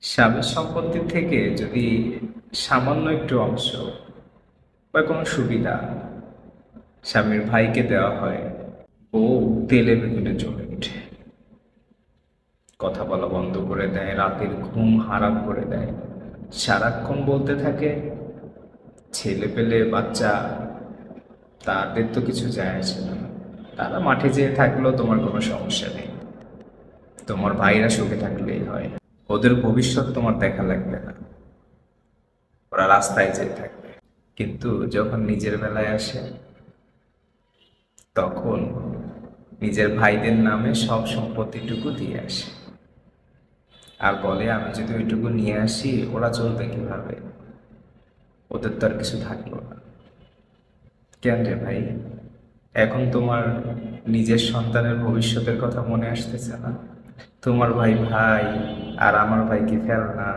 স্বামীর সম্পত্তি থেকে যদি সামান্য একটু অংশ বা কোনো সুবিধা স্বামীর ভাইকে দেওয়া হয়, বউ তেলে বেগুনে জ্বলে ওঠে। কথা বলা বন্ধ করে দেয়, রাতের ঘুম হারাম করে দেয়, সারাক্ষণ বলতে থাকে ছেলে পেলে বাচ্চা তাদের তো কিছু যায় আসে না, তারা মাঠে যেয়ে থাকলেও তোমার কোনো সমস্যা নেই, তোমার ভাইরা সুখে থাকলেই হয়, ওদের ভবিষ্যৎ তোমার দেখা লাগবে না, ওরা রাস্তায় যেয়ে থাকবে। কিন্তু যখন নিজের বেলায় আসে, তখন নিজের ভাইদের নামে সব সম্পত্তিটুকু দিয়ে আসে আর বলে আমি যদি ওইটুকু নিয়ে আসি ওরা চলবে কিভাবে, ওদের তো আর কিছু থাকলো না। কেন রে ভাই, এখন তোমার নিজের সন্তানের ভবিষ্যতের কথা মনে আসতেছে না? তোমার ভাই ভাই আর আমার ভাই কি ফেলনা?